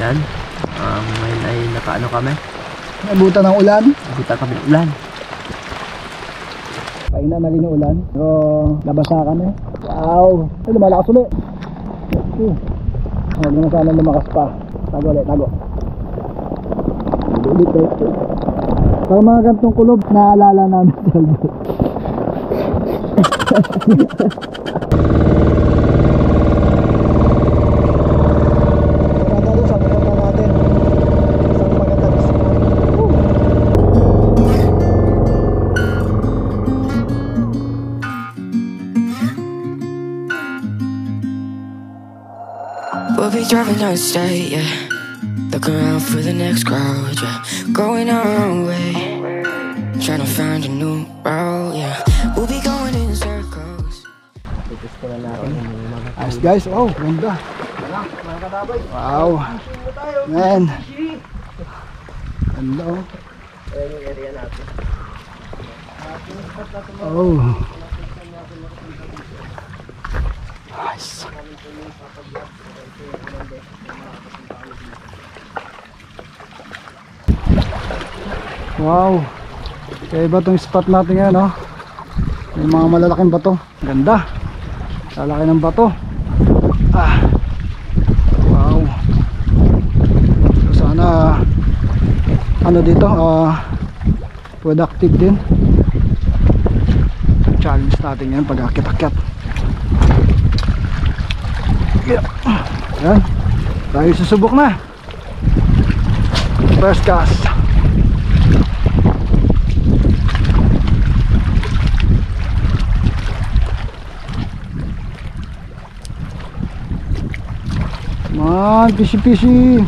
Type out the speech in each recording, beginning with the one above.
Yan. Ngayon ay nakaano kami. Nabutan ng ulan. Nabutan kami ng ulan. Paina na rin yung ulan. Pero nabasa kami. Wow! Ay, lumalakas ulit. Huwag na sana lumakas pa. Tago ulit, tago. Ulit, ulit. Pag mga gantong kulob, naalala namin sa helmet. We'll be driving down the state, yeah. Looking around for the next crowd, yeah. Going our own way, trying to find a new route, yeah. We'll be going in circles. Nice guys, oh, ganda. Wow. Man. Ganda oh. Oh. Nice. Wow. Kaya iba itong spot natin ngayon, no? May mga malalaking bato. Ganda. Lalaki ng bato. Wow. Sana ano dito, productive din. Challenge natin yan pag akit-akit. Yan. Tayo susubok na. First cast. Man, pisi-pisi.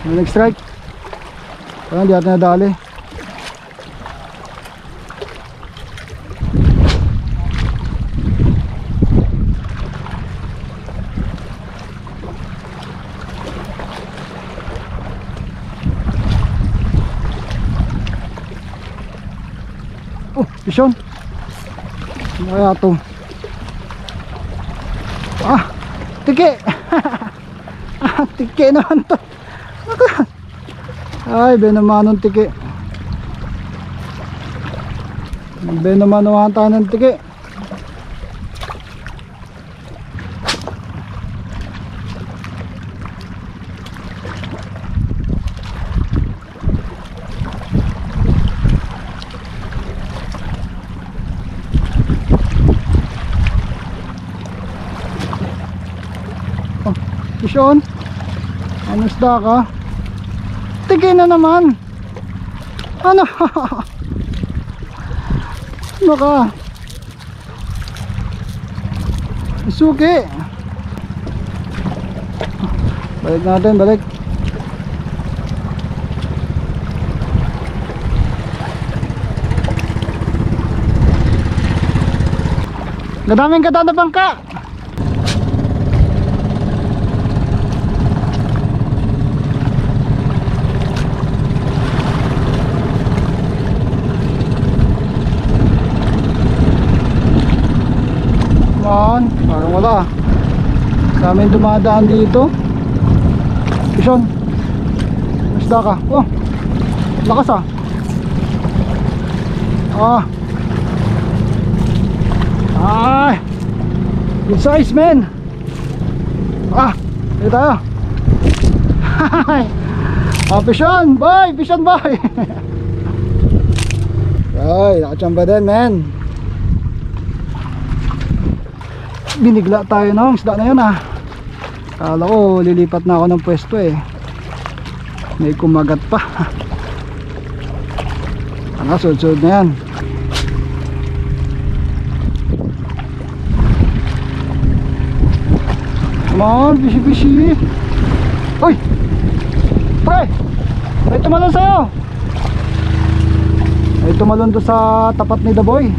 May nag-strike. Parang di natin nadali. Oh, pisyon. Ano kaya ito? Tiki! Tiki naman ito. Ay, benamanong tiki. Benamanuhan tayo ng tiki. Pisyon, ano isda ka? Tiki na naman. Ano? Ano ka? Suki. Balik natin, balik. Nadaming kata na bangka. Parang wala. Sa amin dumadaan dito. Pisyon, isda ka. Oh, lakas ah. Ay, good size man. Dito tayo. Pisyon boy, pisyon boy. Ay, nakachamba din man. Binigla tayo ng isda na yun Kala ko lilipat na ako ng pwesto may kumagat pa. Sunod-sunod na yan. Come on, bisi-bisi. Uy, pre, may tumalon sa'yo. May tumalon doon sa tapat ni The Boy.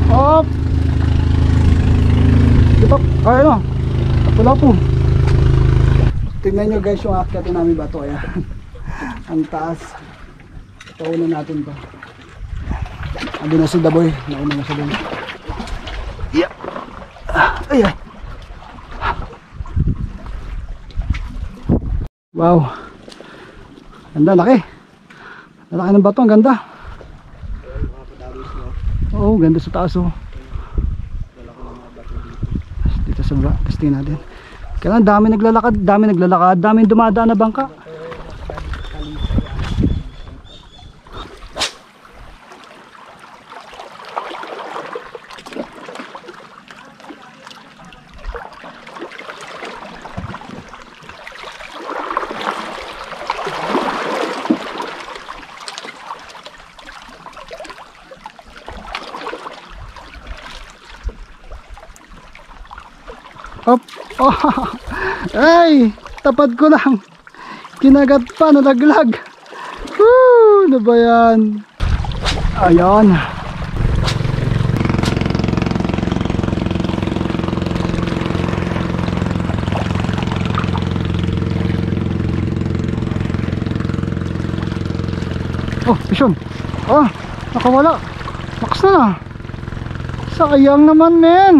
Up. Dito, kaya no. Wala po. Tingnan nyo guys yung akyatin namin bato. Ayan. Ang taas. Paunan natin pa. Andun na si Daboy. Nauna na siya doon. Yeah. Ay, ay. Wow. Ganda, laki. Laki ng bato, ang ganda. Oo, ganda sa taas oh. Dito sa baba, testing natin. Kailan dami naglalakad, dami dumadaan na bangka. Hop. Oh. Ay, tapad ko lang. Kinagat pa, nalaglag. Woo, ano ba yan? Ayan. Oh, pisyon. Ah, nakawala. Lakas na. Sayang naman, men.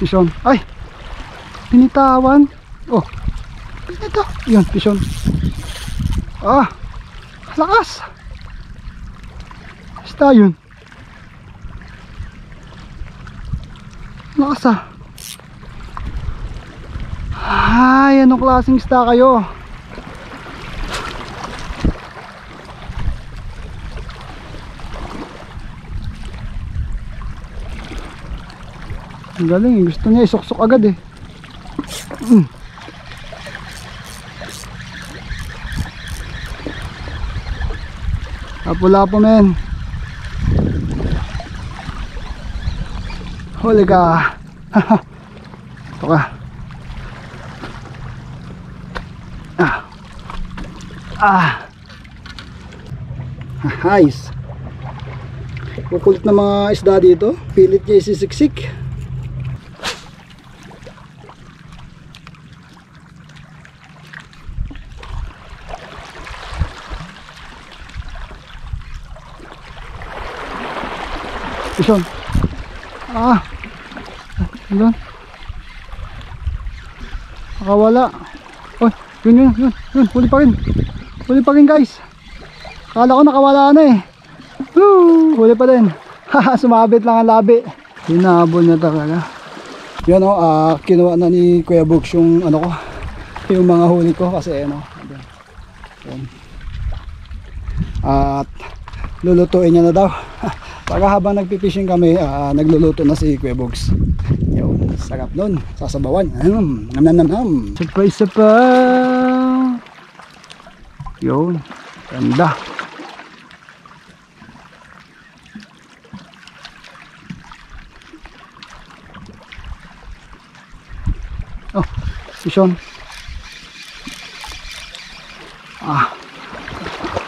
Pisyon. Ay! Pinitawan. Oh. Ito. Yun, pisyon. Ah! Lakas! Basta yun. Lakas ah. Ay, anong klaseng isda kayo? Ang galing, gusto niya isuksok agad eh. Lapo-lapo men. Huli ka. Ito ka. Nice. Kukulit na mga isda dito. Pilit niya isisiksik. Pisyon. Doon. Nakawala. Oh, yun. Huli pa rin guys. Akala ko nakawala na eh. Woo, huli pa din. Sumabit lang ang labi. Hinabol niya talaga. Yan o, kinuha na ni Kuya Brooks yung ano ko, yung mga huli ko kasi ano. Yan. At lulutuin niya na daw. Pag habang nagpipishing kami, nagluluto na si Kuya Brooks. Yun, sarap nun. Sasabawan. Nam. Surprise pa. Yun, ganda. Oh, pisyon.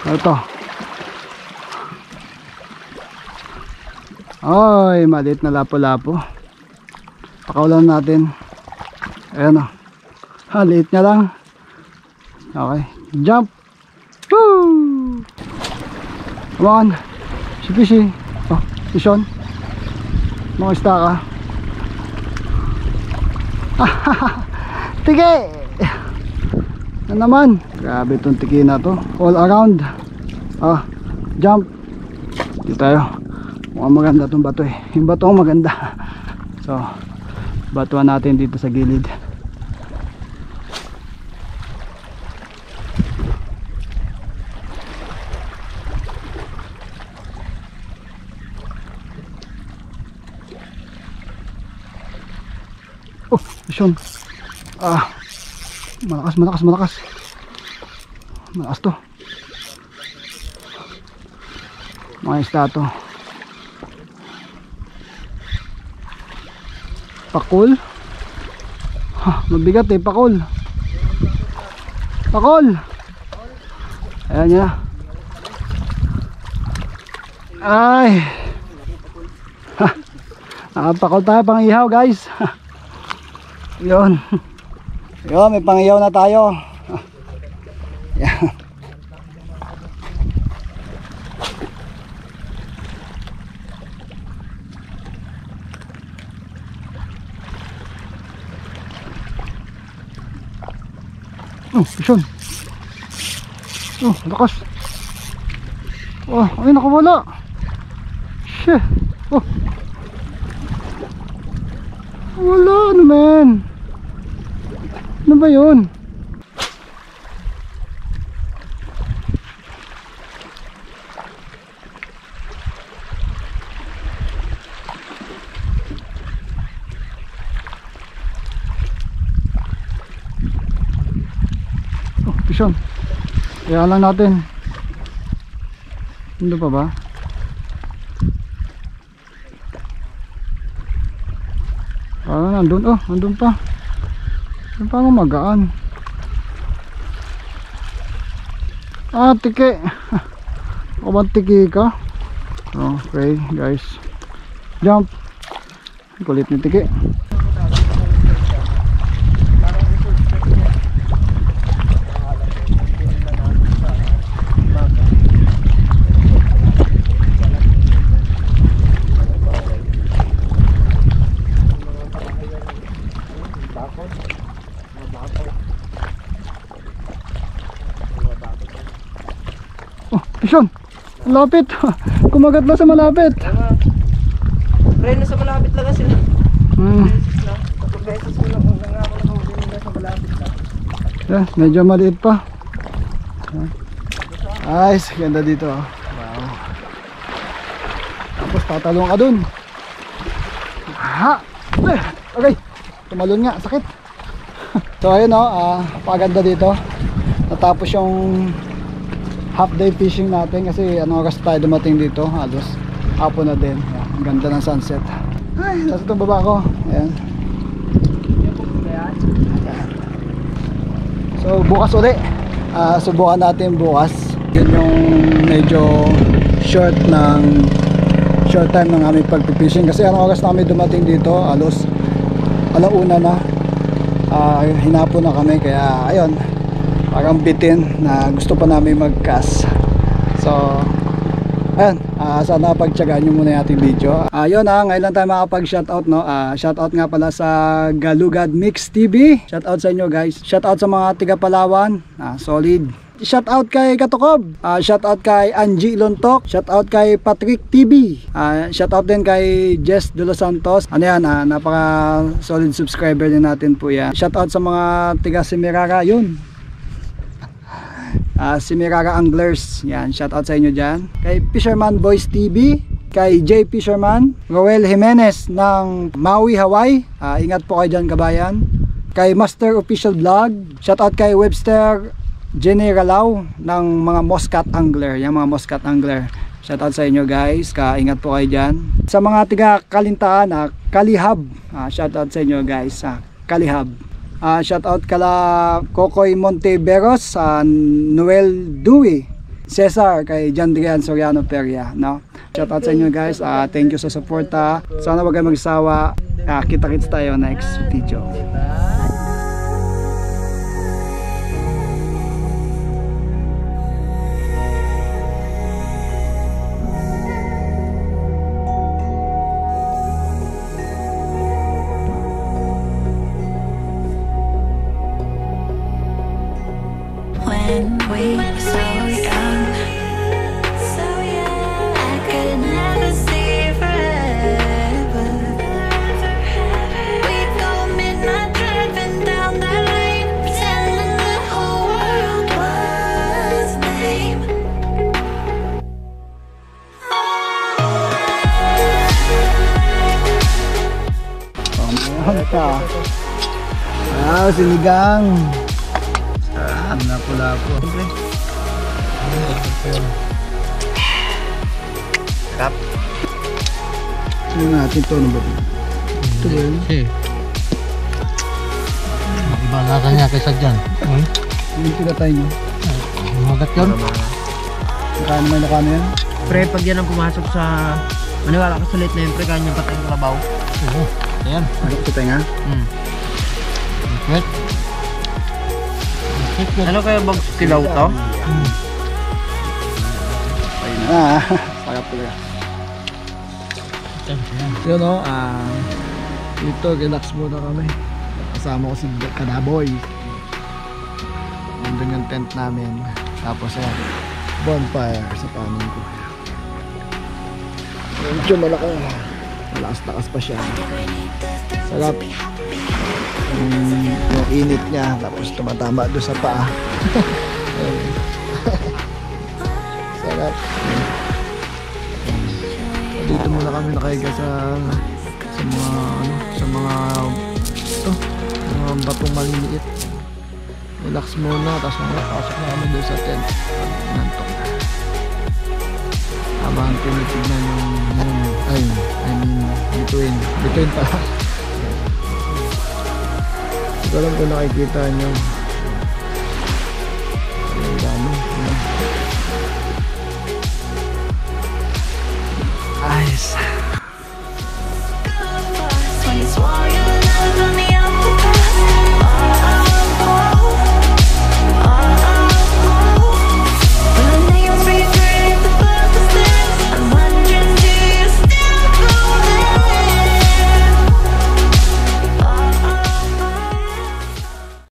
Ito. Ay, maliit na lapo-lapo. Pakawalan natin. Ayan o. Liit niya lang. Okay. Jump. Woo! Come on. Fishy. Oh, pisyon. Mga isda ka. Tiki! Ano naman? Grabe itong tiki na to. All around. Jump. Dito tayo. Mukhang maganda itong bato eh. Yung bato ang maganda. So, batuan natin dito sa gilid. Oh, pisyon. Malakas. Malakas to. Mga isda to. Pakul. Mabigat eh, pakul. Ayan niya. Ay. Nakapakol tayo pang ihaw guys. Yun. Yun, may pang ihaw na tayo. Yan. Oh, pisyon. Oh, lakas. Oh, ay nakawala. Shit. Oh. Wala, ano man? Ano ba yun? Oh, pisyon. Kaya lang natin. Hindi pa ba? Ah, nandun. Oh, nandun pa. Nandun pa magaan. Ah, tiki. O ba tiki ka? Okay, guys. Jump. Kulit ni tiki. Oh, pisyon. Lapit. Kumagat na sa malapit. Pre, nasa malapit lang sila. Beses ko lang ako nakahuli nila sa malapit lang. Yeah, medyo maliit pa. Nice, ganda dito. Wow. Tapos tatalong ka dun. Ha! Okay, tumalon nga, sakit. So ayun o, paganda dito. Natapos yung half day fishing natin kasi anong oras tayo dumating dito, halos hapon na din. Ang ganda ng sunset. Ay, nasa itong baba ko. Ayan. So bukas uli, subukan natin bukas. Yun yung medyo short time ng aming pagpipishing kasi anong oras namin dumating dito, halos alauna na. Hinapon na kami kaya ayun, parang bitin na gusto pa namin mag-cast. So ayun, sana pagtyagaan nyo muna yung ating video. Ayun ngayon lang tayo makapag-shoutout, no? Shoutout nga pala sa Galugad Mix TV. Shoutout sa inyo guys. Shoutout sa mga tiga Palawan, solid. Shoutout kay Katukob, shoutout kay Angie Lontok, shoutout kay Patrick TV, shoutout din kay Jess De Los Santos. Ano yan, napaka solid subscriber din natin po yan. Shoutout sa mga tiga Semirara, yun. Semirara Anglers, yan, shoutout sa inyo dyan. Kay Fisherman Boys TV, kay J. Fisherman, Roel Jimenez ng Maui, Hawaii, ingat po kayo dyan kabayan. Kay Master Official Vlog, shoutout kay Webster Generalaw ng mga Muscat Angler, yung mga Muscat Angler. Shoutout sa inyo guys, ingat po kayo dyan. Sa mga tiga Kalintaan, Kalihab, shoutout sa inyo guys, Kalihab. Shoutout kala Kokoy Monteveros, Noel Dewey, Cesar, kay John Drian Soriano Peria, no? Shoutout sa inyo guys, thank you sa support. Sana wag kayo magsawa. Kita-kits tayo next video. When we were so young, I could never see forever. We'd go midnight driving down that lane, pretending the whole world was lame. Sinigang. Lapo-lapo. Kap. Tingnan natin ito, ano ba ito? Ito ba yun? Iba lasa niya kaysa dyan. Yung pinatay nyo. Magat yun. Nakano may nakano yan? Pre, pag yan ang pumasok sa Maniwala ka sa late na yun, pre, kanya patay ng kalabaw. Oo. Ayan. Ano ko nga? Wait. Wait. Ano kaya bang kilaw to? Sarap talaga. Yun o, dito relax muna kami. Kasama ko si Kadaboy. Nandun yung tent namin. Tapos bonfire sa panin ko. Medyo malaki. Malakas-lakas pa siya. Sarap. Yung init niya. Tapos tumatama doon sa paa. Sarap. Dito muna kami nakahiga sa mga batong maliliit. Relax muna, tapos makapasok na kami doon sa tent. Nantok na. Habang tinitignan yung moon. Between pala. Hindi ko alam kung nakikita nyo. Ang dami.